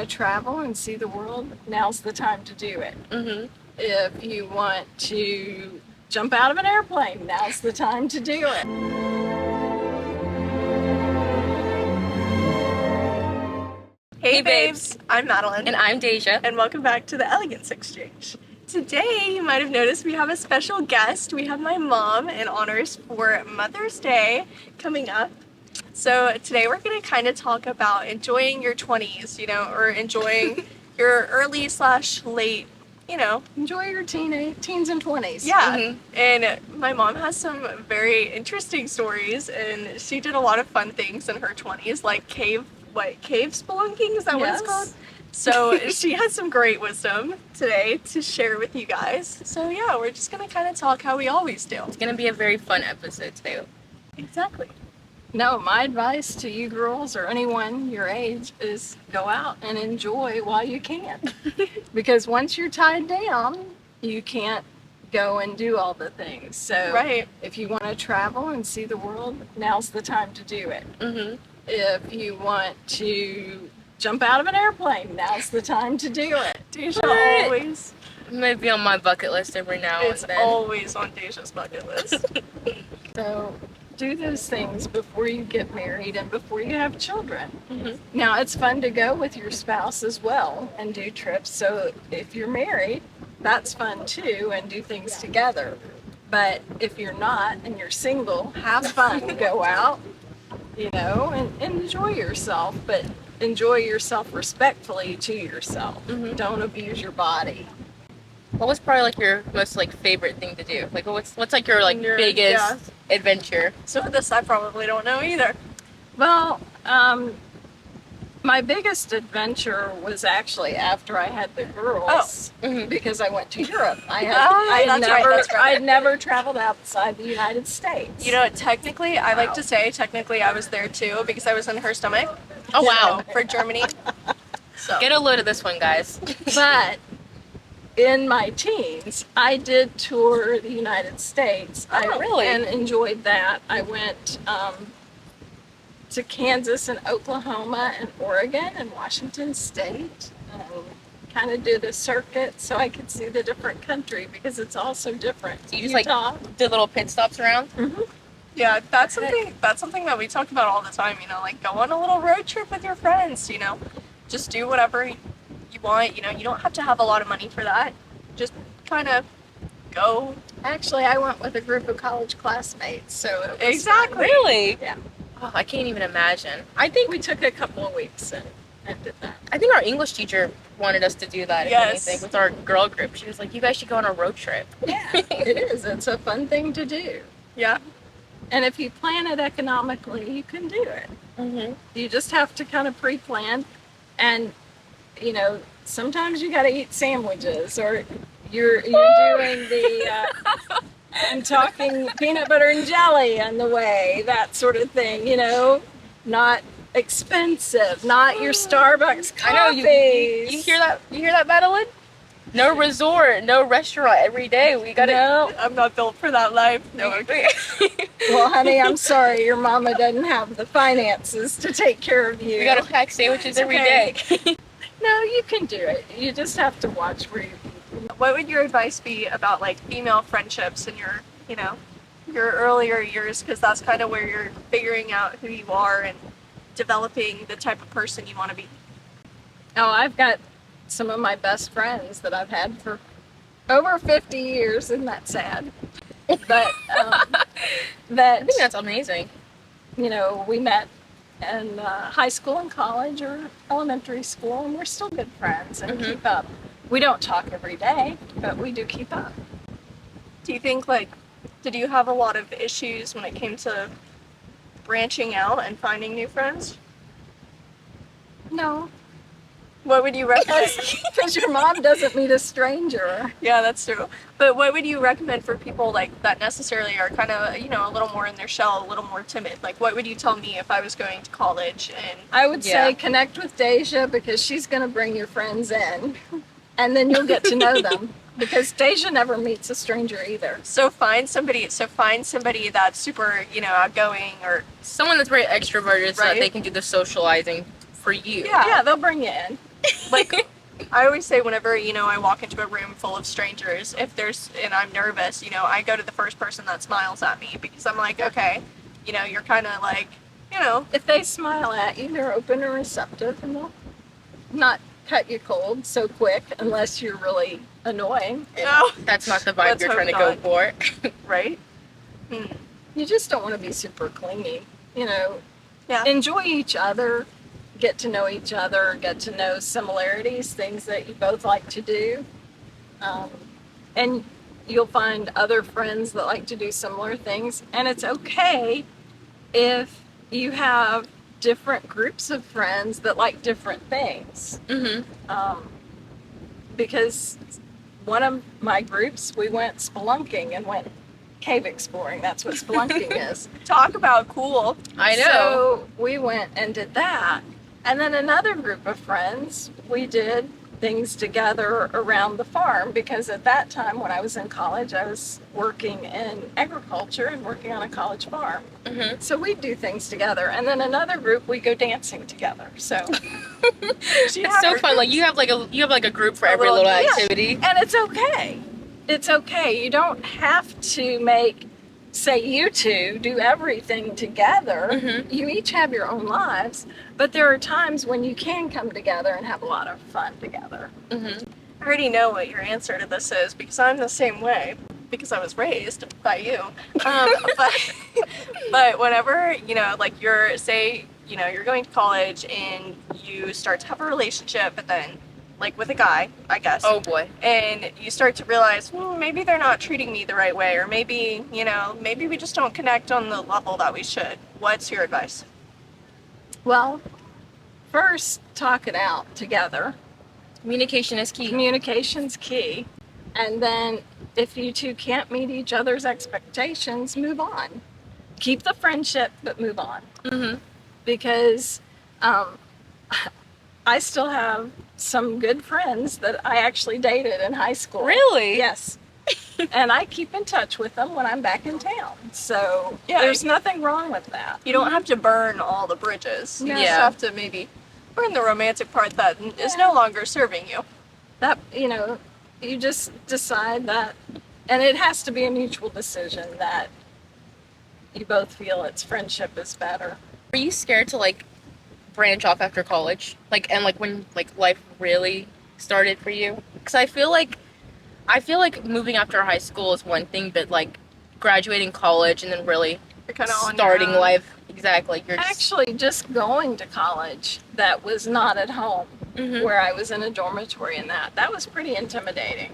to travel and see the world, now's the time to do it. Mm-hmm. If you want to jump out of an airplane, now's the time to do it. Hey babes, I'm Madeline. And I'm Deja. And welcome back to the Elegance Exchange. Today, you might have noticed we have a special guest. We have my mom in honors for Mother's Day coming up. So today we're going to kind of talk about enjoying your 20s, or enjoying your early/late, Enjoy your teens and 20s. Yeah. Mm-hmm. And my mom has some very interesting stories, and she did a lot of fun things in her 20s, like cave spelunking, is that what it's called? So she has some great wisdom today to share with you guys. So yeah, we're just gonna kind of talk how we always do. It's gonna be a very fun episode today. Exactly. No, my advice to you girls or anyone your age is go out and enjoy while you can. Because once you're tied down, you can't go and do all the things. So Right. if you want to travel and see the world, now's the time to do it. Mm-hmm. If you want to jump out of an airplane, now's the time to do it. Deja What? always. Maybe on my bucket list every now It's and then. always on Deja's bucket list. So do those things before you get married and before you have children. Mhm. Now, it's fun to go with your spouse as well and do trips. So if you're married, that's fun too, and do things together. But if you're not and you're single, have fun. Go out, and enjoy yourself, but enjoy yourself respectfully to yourself. Mhm. Don't abuse your body. What was probably like your most like favorite thing to do? Like what's like your Your- biggest adventure? So this I probably don't know either. Well, my biggest adventure was actually after I had the girls, Mhm. because I went to Europe. I Ah, had that's right, never, that's right. I'd never traveled outside the United States. Technically, I like to say I was there too because I was in her stomach. Oh wow. So, for Germany. So. Get a load of this one, guys. But in my teens, I did tour the United States. Really? And enjoyed that. I went to Kansas and Oklahoma and Oregon and Washington State. Kind of did a circuit so I could see the different country because it's all so different. So you just Utah. did little pit stops around? Yeah, that's something that we talk about all the time, like go on a little road trip with your friends, just do whatever you want, you don't have to have a lot of money for that. Just kind of go. Actually, I went with a group of college classmates, so it was Exactly. fun. Really? Yeah. Oh, I can't even imagine. I think we took a couple of weeks and did that. I think our English teacher wanted us to do that, if Yes. anything, with our girl group. She was like, you guys should go on a road trip. Yeah, it is. It's a fun thing to do. Yeah. And if you plan it economically, you can do it. Mm-hmm. You just have to kind of pre-plan. And, sometimes you got to eat sandwiches, or you're doing the, I'm talking peanut butter and jelly on the way, that sort of thing, not expensive, not your Starbucks coffees. I know, you hear that? You hear that, Madelyn? No resort, no restaurant every day. We gotta. No. I'm not built for that life. No, okay. Well, honey, I'm sorry, your mama doesn't have the finances to take care of you. We gotta pack sandwiches every okay. day. No, you can do it. You just have to watch where you eat. What would your advice be about like female friendships in your, your earlier years? Because that's kind of where you're figuring out who you are and developing the type of person you want to be. Oh, I've got some of my best friends that I've had for over 50 years. Isn't that sad? But I think that's amazing. we met in high school and college or elementary school, and we're still good friends and keep up. We don't talk every day, but we do keep up. Do you think did you have a lot of issues when it came to branching out and finding new friends? No, What would you recommend? because your mom doesn't meet a stranger. Yeah, that's true. But what would you recommend for people that necessarily are kind of, a little more in their shell, a little more timid? What would you tell me if I was going to college and I would Yeah. say connect with Deja, because she's going to bring your friends in, and then you'll get to know them, because Deja never meets a stranger either. so find somebody that's super, outgoing or Someone that's very extroverted so that Right. they can do the socializing for you. Yeah. Yeah, they'll bring you in. Like, I always say whenever, I walk into a room full of strangers, and I'm nervous, I go to the first person that smiles at me because I'm like, okay, you're kind of like, If they smile at you, they're open and receptive, and they'll not cut you cold so quick unless you're really annoying. oh, That's not the vibe Let's you're hope trying to go not. for. right? Hmm. You just don't want to be super clingy. Yeah. Enjoy each other, get to know each other, get to know similarities, things that you both like to do. And you'll find other friends that like to do similar things. And it's okay if you have different groups of friends that like different things. Because one of my groups, we went spelunking and went cave exploring. That's what spelunking is. Talk about cool. I know. So we went and did that. And then another group of friends, we did things together around the farm because at that time when I was in college, I was working in agriculture and working on a college farm. So we'd do things together. And then another group, we go dancing together. So It's so fun. Like you have like a group for every little- little yeah. activity. and it's okay. It's okay. You don't have to say you two do everything together. You each have your own lives, but there are times when you can come together and have a lot of fun together. I already know what your answer to this is because I'm the same way because I was raised by you. But whenever, like you're going to college and you start to have a relationship and then like with a guy, I guess. Oh boy. And you start to realize, maybe they're not treating me the right way, or maybe, maybe we just don't connect on the level that we should. What's your advice? Well, first, talk it out together. Communication is key. Communication's key. And then if you two can't meet each other's expectations, move on. Keep the friendship, but move on. Because I still have some good friends that I actually dated in high school. Really? Yes. And I keep in touch with them when I'm back in town. So Yeah. there's nothing wrong with that. You don't have to burn all the bridges. You No. just Yeah. have to maybe burn the romantic part that is no longer serving you. That, you just decide that, and it has to be a mutual decision that you both feel friendship is better. Were you scared to like branch off after college? And when life really started for you? Because I feel like moving after high school is one thing, but like graduating college and then really You're kind of on starting your own. life, exactly. You're just, Actually, just going to college that was not at home, where I was in a dormitory and that was pretty intimidating.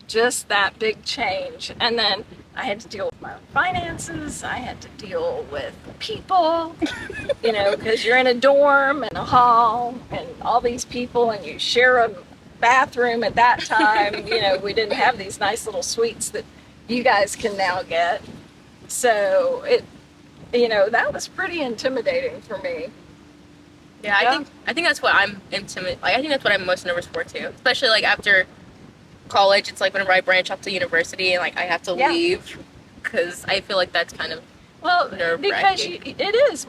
Just that big change. And then I had to deal with my own finances. I had to deal with people, because you're in a dorm and a hall and all these people and you share a bathroom at that time. We didn't have these nice little suites that you guys can now get. So that was pretty intimidating for me. yeah, I think that's what I'm intimidated. Like, I think that's what I'm most nervous for too. Especially like after college, it's like whenever I branch off to university and like I have to leave, because I feel like that's kind of nerve-wracking.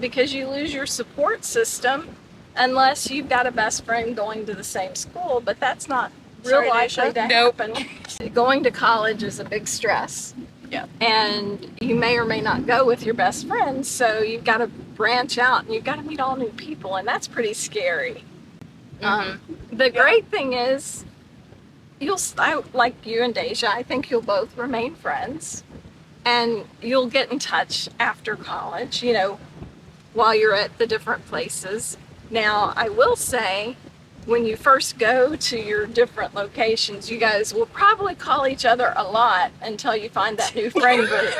Because you lose your support system unless you've got a best friend going to the same school, but that's not real Sorry, likely Daisha. to happen. Going to college is a big stress. Yeah. And you may or may not go with your best friends, so you've got to branch out and you've got to meet all new people, and that's pretty scary. The great thing is, like you and Deja, I think you'll both remain friends, and you'll get in touch after college, while you're at the different places. Now, I will say, when you first go to your different locations, you guys will probably call each other a lot until you find that new friend group.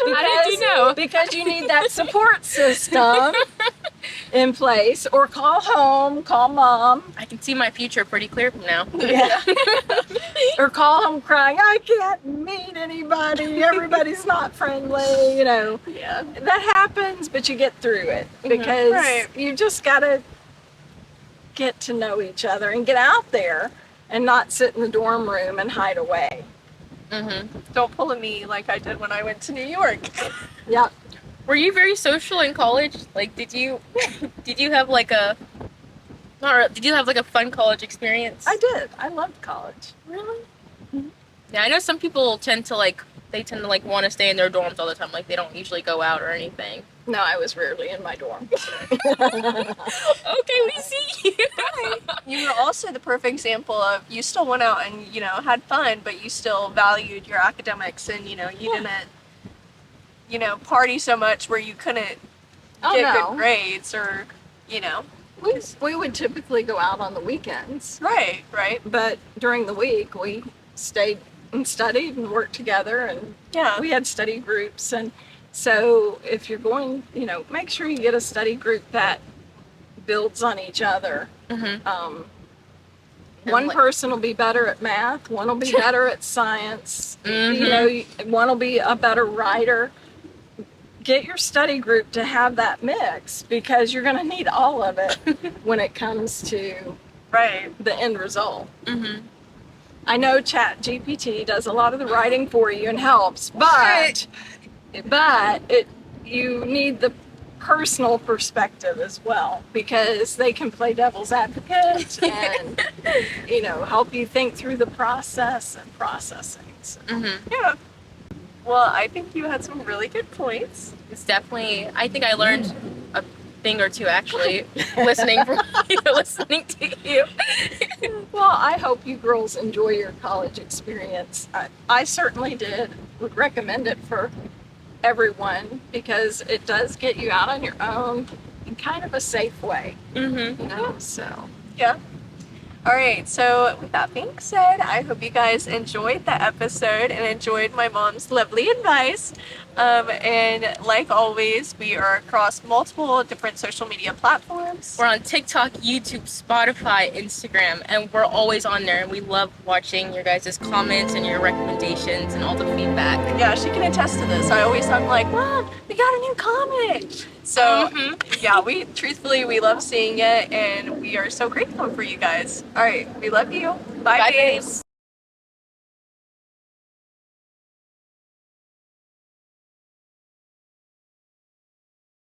How did you know? Because you need that support system in place, or call home, call mom, I can see my future pretty clear from now. or call home crying, I can't meet anybody, everybody's not friendly, Yeah. That happens, but you get through it because Right. you just gotta get to know each other and get out there and not sit in the dorm room and hide away. Don't pull a me like I did when I went to New York. Yeah. Were you very social in college? Like, did you have like a Or did you have like a fun college experience? I did. I loved college. Really? Yeah, I know some people tend to like want to stay in their dorms all the time. Like they don't usually go out or anything. No, I was rarely in my dorm. Okay, we see you. You were also the perfect example of you still went out and, you know, had fun, but you still valued your academics and, you know, you didn't, you know, party so much where you couldn't Oh, get no. good grades or, you know. We would typically go out on the weekends, Right, right. but during the week we stayed and studied and worked together, and Yeah. we had study groups. And so if you're going, you know, make sure you get a study group that builds on each other. Mm-hmm. And One like- person will be better at math, one will be better at science, Mhm. you know, one will be a better writer. Get your study group to have that mix, because you're going to need all of it when it comes to Right. the end result. Mm-hmm. I know Chat GPT does a lot of the writing for you and helps, but you need the personal perspective as well, because they can play devil's advocate and you know, help you think through the process and processing. So, Mm-hmm. Yeah. Well, I think you had some really good points. It's definitely. I think I learned a thing or two actually listening from listening to you. well, I hope you girls enjoy your college experience. I certainly did. Would recommend it for everyone, because it does get you out on your own in kind of a safe way, Mm-hmm. you know. So Yeah. All right. So, with that being said, I hope you guys enjoyed the episode and enjoyed my mom's lovely advice. And like always, we are across multiple different social media platforms. We're on TikTok, YouTube, Spotify, Instagram, and we're always on there. And we love watching your guys' comments and your recommendations and all the feedback. Yeah, she can attest to this. I'm like, Mom, we got a new comment. So, Mhm. yeah, we love seeing it, and we are so grateful for you guys. All right, we love you. Bye, Bye, babes.